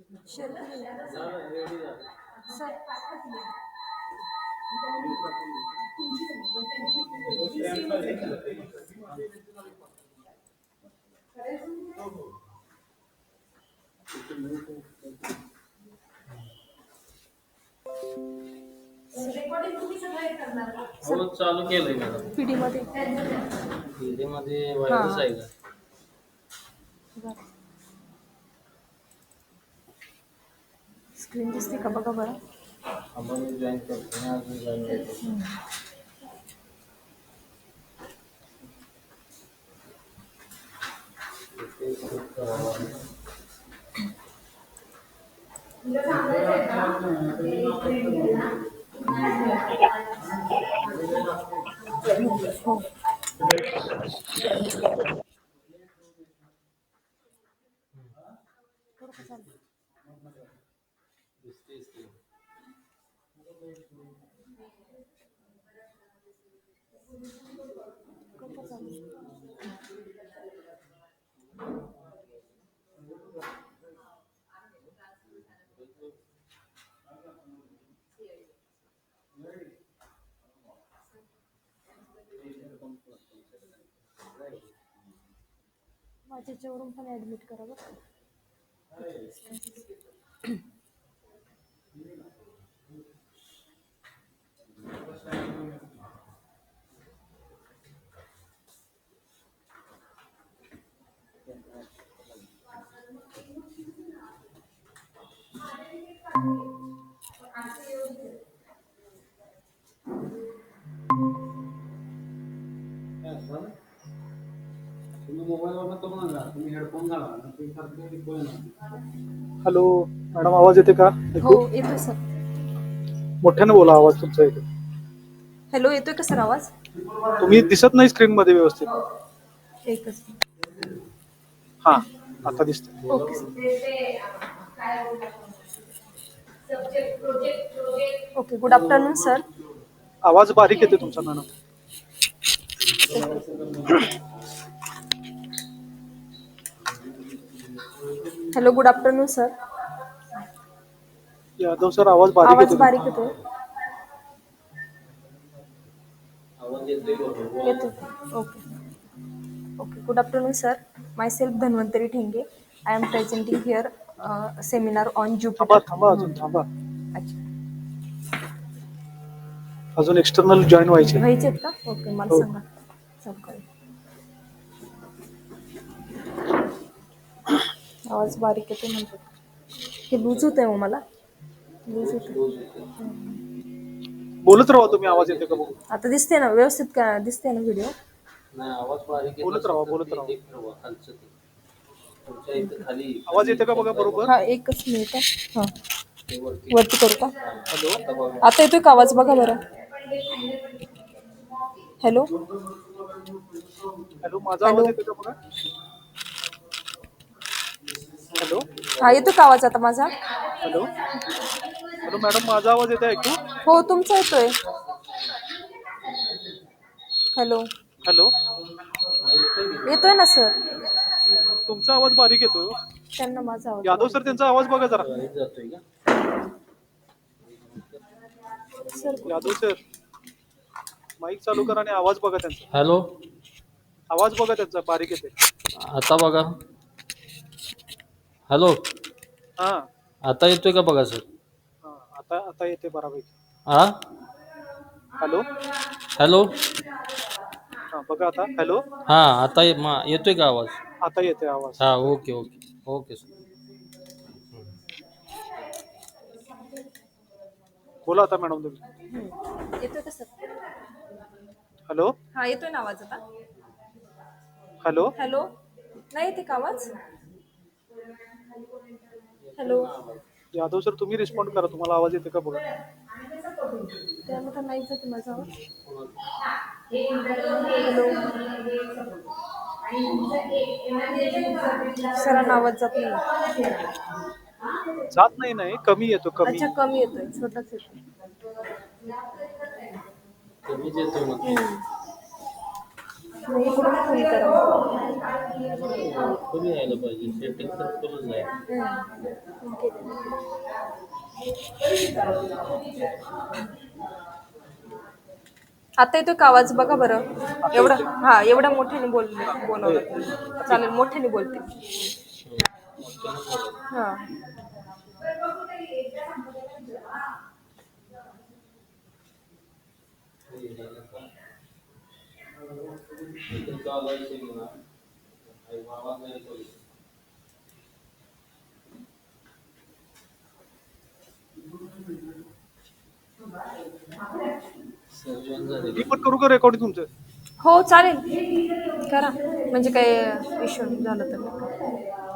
Share केलेलं sir. हो चालू केलंय मॅडम. पीडी मध्ये पीडी मध्ये व्हायरस आहे का? स्क्रीन दिसते का बघा बरं. आपण जॉईन करतो ना, अजून जॉईन करतो. हो. माझ्या याच्यावरून पण ऍडमिट करा बरं. हॅलो मॅडम, आवाज येते का? हो येतोय सर. मोठ्याने बोला, आवाज तुमचा येतो. हॅलो येतोय का सर आवाज? तुम्ही दिसत नाही स्क्रीन मध्ये व्यवस्थित. एकच. हा आता दिसत. Okay sir. Okay, good afternoon sir. आवाज बारीक येते तुमचा madam. Hello, good afternoon sir. Yadav sir, आवाज बारीक आवाज येते बारीक तुमचा. येतोय. आवाज येतोय बरोबर. येतोय. Okay okay, good afternoon sir. Myself Dhanvantari Thenge. I am presenting here seminar on थांबा ज्युपिटर. थांबा अजून थांबा. अच्छा, अजून एक्सटर्नल जॉईन व्हायचे. व्हायचे आहेत का? ओके, मला हो. सांगा. सकाळी आवाज बारीक येतो म्हणतात. हे लूज होत आहे, मला लूज होत. बोलत राहा तुम्ही, आवाज येते का बघू. आता दिसते ना व्यवस्थित? का दिसते ना व्हिडिओ? नाही, आवाज बारीक येत बोलत असेल राहा तर बोलत ते राहा. एक ठेवा खालचं ते. तुमच्या इथं खाली आवाज येते का बघा बरोबर. हा, एकच मिनिट. हा, ते वरती करू का? हॅलो आता बघा. आता येतोय का आवाज? बघा बरं. हॅलो हॅलो, माझा आवाज हॅलो. येते का बघा. हॅलो हा, येतो का आवाज आता माझा? हॅलो हॅलो मॅडम, माझा आवाज येते ऐकू? हो, तुमचा येतोय. हॅलो, हॅलो, येतोय ना सर? तुमचा आवाज बारीक येतो. त्यांना माझा आवाज यादव बारीक सर, त्यांचा आवाज बघा जरा. जातोय का? सर. यादव सर, माईक चालू करा आणि आवाज बघा त्यांचा. हॅलो, आवाज बघा त्यांचा, बारीक येते. आता बघा. हॅलो, हा आता येतोय का बघा सर? हा, आता आता येते बरापैकी. हा, हॅलो हॅलो. हा, बघा आता. हॅलो, हा, आता येतोय का आवाज? आता येते आवाज. हा, ओके ओके ओके सर. बोला आता मॅडम तुम्ही. येतोय का सर? हॅलो हा, येतोय ना आवाज आता? हॅलो हॅलो, नाही येते का आवाज? हॅलो. यादव सर, तुम्ही रिस्पॉन्ड करा. तुम्हाला आवाज येते का बघा. त्यामध्ये नाहीच येते माझा आवाज. सरांना आवाज जात नाही. जात नाही, नाही कमी येतो, कमी. अच्छा, कमी येतोय, छोटाच येतोय. कमीच येतोय मग. इकडून फोन करा. फुल यायला पाहिजे सेटिंग तर फुलच आहे. आता येतोय का आवाज बघा बरं. आता एवढा येतोय. हा एवढ्या मोठ्याने आता बोलावं येतोय. लागेल. ठीक चालेल, मोठ्याने बोलते. हं. मोठ्यानं बोलायचं. हा. इथं चालू आहे seminar. काही आवाज नाही पाहिजे. सर जॉइन झाले मी का? पण करू का रेकॉर्डिंग तुमचं? हो चालेल, करा. म्हणजे काय इश्यू झालं तर नाही का?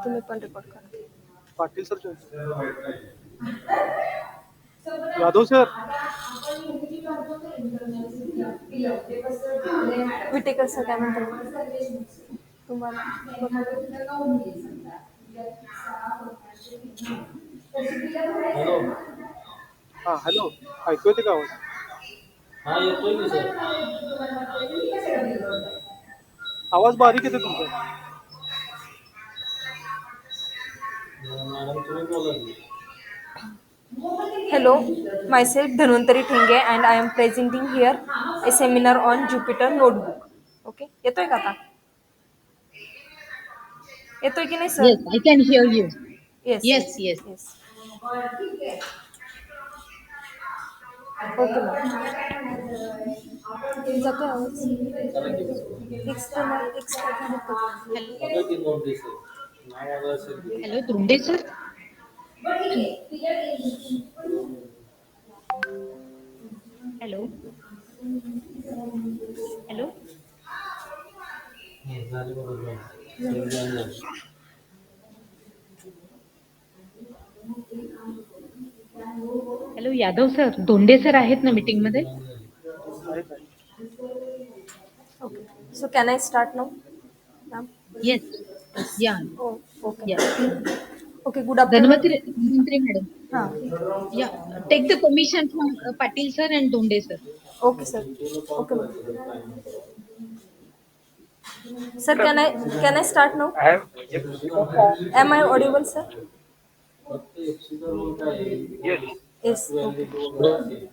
तुम्ही पण रेकॉर्ड करा. Patil sir join. Yadav sir. Vitekar sir काय म्हणतात तुम्हाला? हॅलो. हा हॅलो. ऐकू येते का आवाज? हा येतोय की सर. आवाज बारीक येते तुमचा. मॅडम तुम्ही बोला की. Hello, myself Dhanvantari Thenge and I am presenting here a seminar on Jupyter Notebook. Okay, येतोय का आता? येतोय की नाही sir? Yes, I can hear you. Yes Yes, yes yes. Yes. Okay ma'am. जातोय आवाज? चला की. Hello, बघा की नोटीस आहे. नाव आलं असेल की. hello, Dunde sir. Hello, hello, झाली बघा जॉइन. सर जॉइन झाले. hello, Yadav sir. Dunde sir आहेत ना मीटिंग मध्ये? जॉइन झाले. आहेत आहे. Okay. So can I start now, ma'am? Yes, yeah, Oh, okay. yeah. Okay. Good afternoon. Dhanvantari madam. हाँ. Yeah, take the permission from Patil sir and Dunde sir. Okay, sir. तुला call Okay, करायचं ma'am. तर काय number. Sir, can I start now? Am I audible, sir? फक्त एफसीचा role काय आहे? Yes. Okay. Valid वगैरे असेल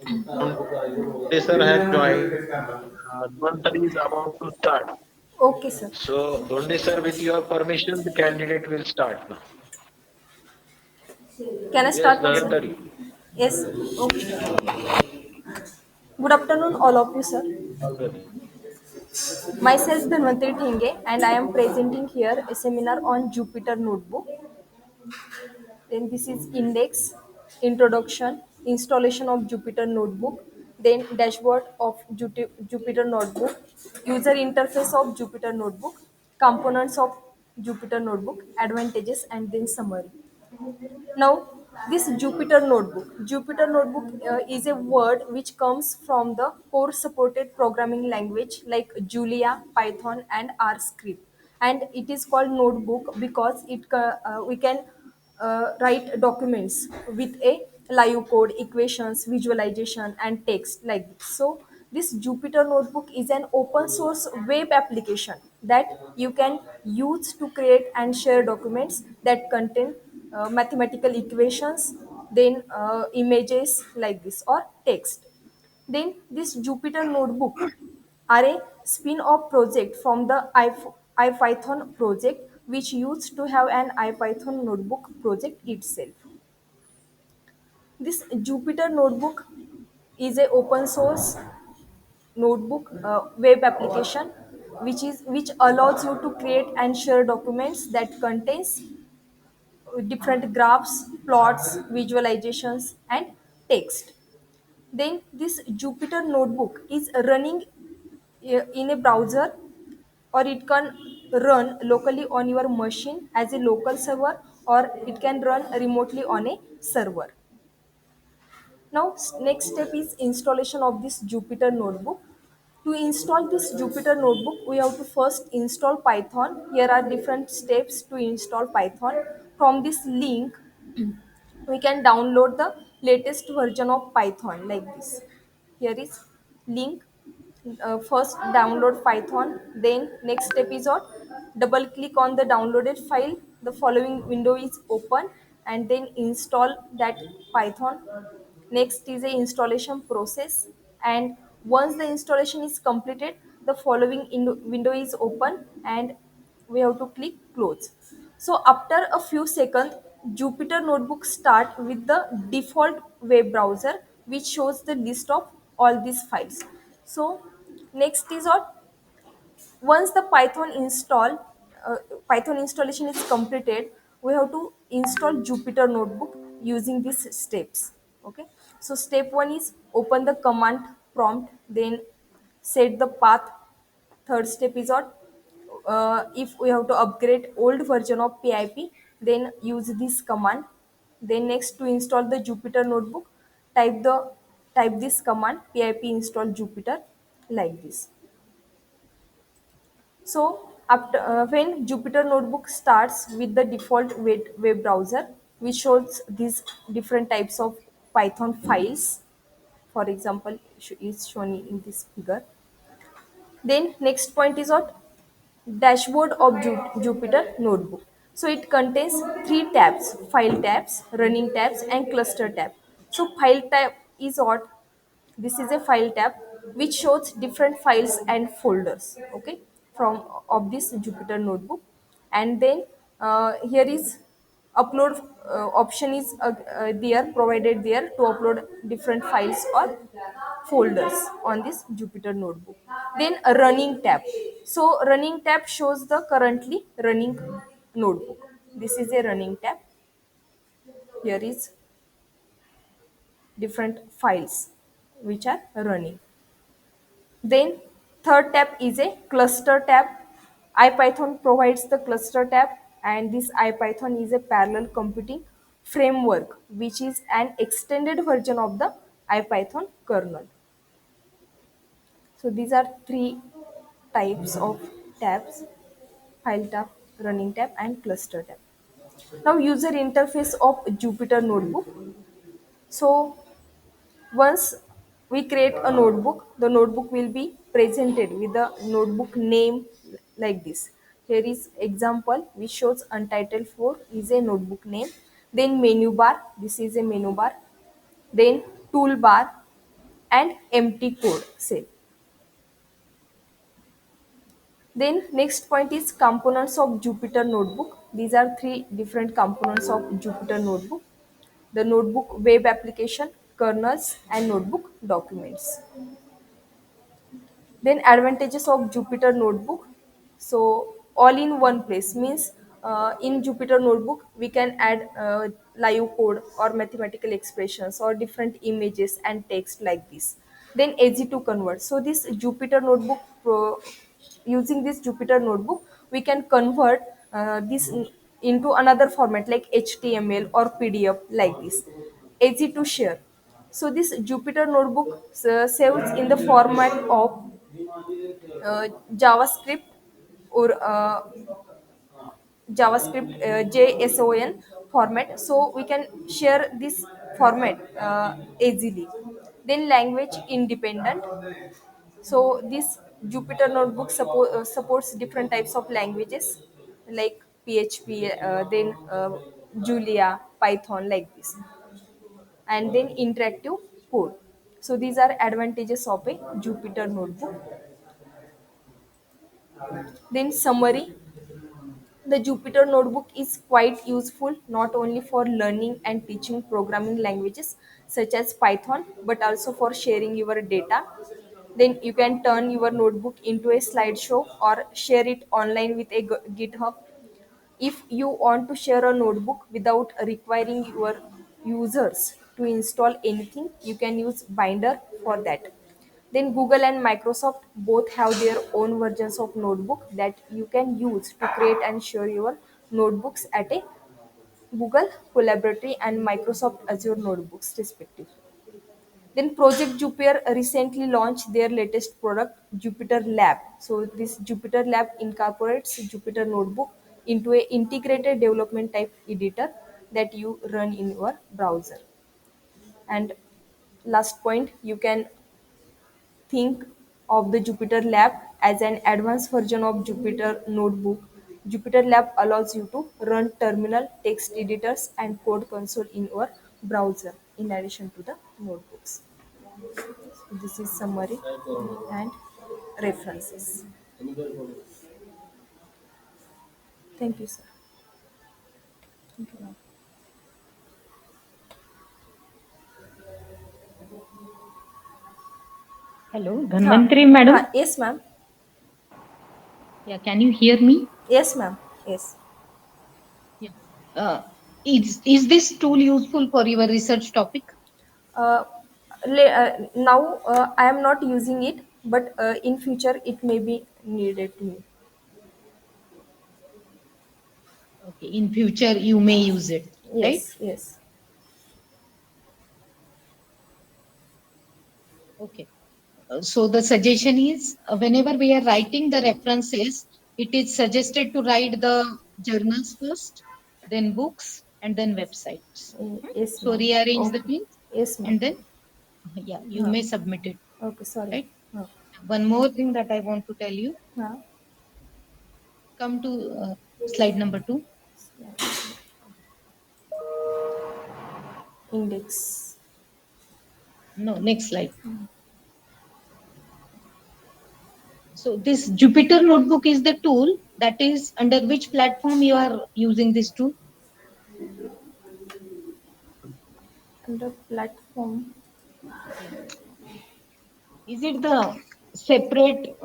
तर मग काय आपलं प्रायव्हेट They वगैरे sir has joined. Dhanvantari is about to start. Okay, sir. So, Donde sir, with your permission, the candidate will start now. Can I Yes, start now, sir? Dhanvantari. Yes. Okay. Good afternoon, all of you, sir. Okay. Myself Dhanvantari Thenge and I am presenting here a seminar on Jupyter Notebook. Then this is index, introduction, installation of Jupyter Notebook, then dashboard of Jupyter Notebook, user interface of Jupyter Notebook, components of Jupyter Notebook, advantages, and then summary. Now, this Jupyter Notebook is a word which comes from the core supported programming language like Julia, Python, and R script. And it is called notebook because we can write documents with a live code, equations, visualization, and text like this. So, this Jupyter Notebook is an open source web application that you can use to create and share documents that contain mathematical equations, then images like this or text. Then this Jupyter Notebook are a spin-off project from the IPython project, which used to have an IPython notebook project itself. This Jupyter Notebook is a open source notebook web application which allows you to create and share documents that contains different graphs, plots, visualizations, and text. Then this Jupyter Notebook is running in a browser, or it can run locally on your machine as a local server, or it can run remotely on a server. Now, next step is installation of this Jupyter Notebook. To install this Jupyter Notebook, we have to first install Python. Here are different steps to install Python. From this link, we can download the latest version of Python like this. Here is link. First download Python, then next step is what, double click on the downloaded file, the following window is open, and then install that Python. Next is a installation process, and once the installation is completed, the following window is open, and we have to click close. So after a few seconds, Jupyter Notebook start with the default web browser, which shows the list of all these files. So next is what, once the uh, Python installation is completed, we have to install Jupyter Notebook using these steps. Okay, so step 1 is open the command prompt, then set the path. Third step is what, if we have to upgrade old version of pip, then use this command. Then next, to install the Jupyter Notebook, type the type this command, pip install Jupyter, like this. So after when Jupyter Notebook starts with the default web browser, which shows these different types of Python files, for example, is shown in this figure. Then next point is what, dashboard of Jupyter Notebook. So it contains three tabs: file tabs, running tabs, and cluster tab. So file tab is what, this is a file tab which shows different files and folders, okay, from of this Jupyter Notebook. And then here is upload option is there, provided there, to upload different files or folders on this Jupyter Notebook. Then a running tab. So running tab shows the currently running notebook. This is a running tab. Here is different files which are running. Then third tab is a cluster tab. IPython provides the cluster tab, and this IPython is a parallel computing framework which is an extended version of the IPython kernel. So these are three types of tabs: file tab, running tab, and cluster tab. Now user interface of Jupyter Notebook. So once we create a notebook, the notebook will be presented with the notebook name like this. Here is example which shows Untitled 4 is a notebook name. Then menu bar, this is a menu bar. Then toolbar and empty code cell. Then next point is components of Jupyter Notebook. These are three different components of Jupyter Notebook: the notebook web application, kernels, and notebook documents. Then advantages of Jupyter Notebook. So all in one place means, in Jupyter Notebook we can add live code or mathematical expressions or different images and text like this. Then easy to convert. So this Jupyter Notebook using this Jupyter Notebook, we can convert into another format like HTML or PDF like this. Easy to share. So this Jupyter Notebook saves in the format of JavaScript or JavaScript JSON format. So we can share this format easily. Then language independent. So this Jupyter Notebook supports different types of languages like PHP, then Julia, Python, like this, and then interactive code. So these are advantages of a Jupyter Notebook. Then summary. The Jupyter Notebook is quite useful not only for learning and teaching programming languages such as Python, but also for sharing your data. Then you can turn your notebook into a slideshow or share it online with a GitHub. If you want to share a notebook without requiring your users to install anything, you can use Binder for that. Then Google and Microsoft both have their own versions of notebook that you can use to create and share your notebooks at a Google Collaboratory and Microsoft Azure notebooks respectively. Then Project Jupyter recently launched their latest product, Jupyter Lab. So this Jupyter Lab incorporates Jupyter Notebook into a integrated development type editor that you run in your browser. And last point, you can think of the Jupyter Lab as an advanced version of Jupyter Notebook. Jupyter Lab allows you to run terminal, text editors, and code console in your browser in addition to the notebooks. This is summary and references. Thank you, sir. Thank you, ma'am. Hello, Dhanvantri madam. Yes, ma'am. Yeah, can you hear me? Yes, ma'am. Yes. Yeah. Is this tool useful for your research topic? Uh, Now I am not using it, but in future it may be needed to me. Okay, in future you may use it, right? Yes, yes. Okay. So the suggestion is whenever we are writing the references, it is suggested to write the journals first, then books, and then websites. Yes, So ma'am. rearrange the Okay. fields Yes, ma'am. and then yeah, you may submit it, Okay, sorry. right? One more thing that I want to tell you. Uh, Come to slide number 2. Index. No, next slide. So this Jupyter Notebook is the tool that is under which platform you are using this tool? Under platform. Yeah. Is it the separate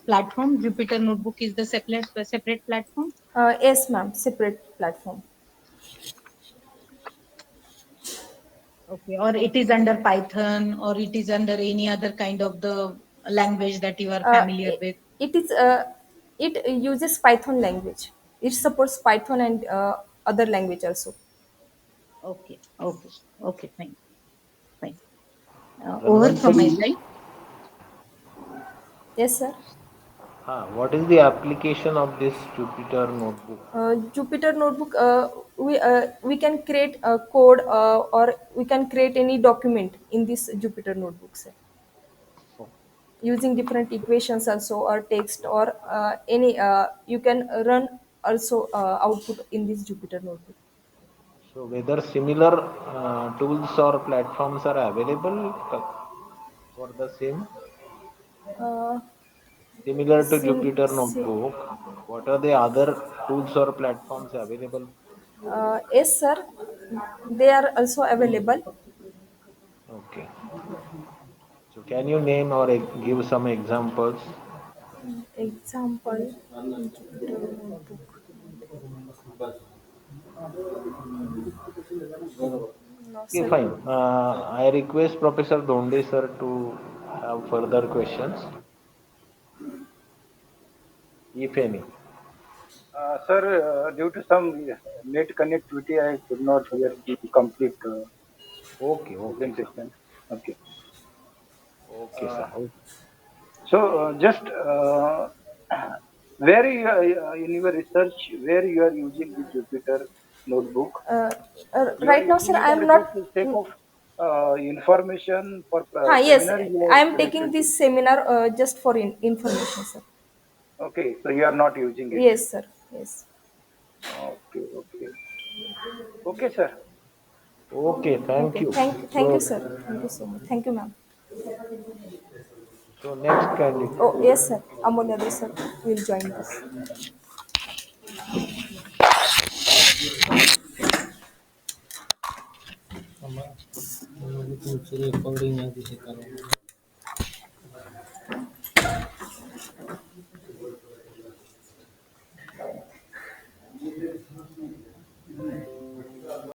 platform? Jupyter Notebook is the separate platform? Yes, ma'am. Separate platform. Okay, or it is under Python, or it is under any other kind of the language that you are Uh, familiar it, with? it is. It uses Python language. It supports Python and other language also. Okay, okay, okay, fine, fine. Over from my Dhanvantari, side. Yes, sir. what is the application of this Jupyter notebook? Jupyter Notebook, we can create a code or we can create any document in this Jupyter Notebook, sir, Oh, using different equations also or text or any. You can run also output in this Jupyter Notebook. so whether similar tools or platforms are available for the same, Uh, similar to sim, Jupyter sim, notebook, what are the other tools or platforms available? yes, sir. They are also available. Okay. So can you name or give some examples? Example, Jupyter Notebook. No, Okay, sir. fine. I request Professor Donde sir to have further questions, if any. Sir, due to some net connectivity, I could not hear the complete Okay, okay, sir. presentation. Okay. Okay, Uh, sir. Okay. just where you are, in your research, where you are using the Jupyter notebook, Uh, you are right now, sir, using I it am as not. just a sake of information for Yes, seminar you I are am taking connected to. this seminar just for information, sir. Okay, so you are not using it. Yes, sir. Yes. Okay, okay, okay, sir. Okay, thank Okay. you. Thank you, So, sir. Thank you so much. Thank you, ma'am. so next candidate. Oh, yes, sir. Amolya Dey, sir will join this. तुमची recording आहे तिथे करा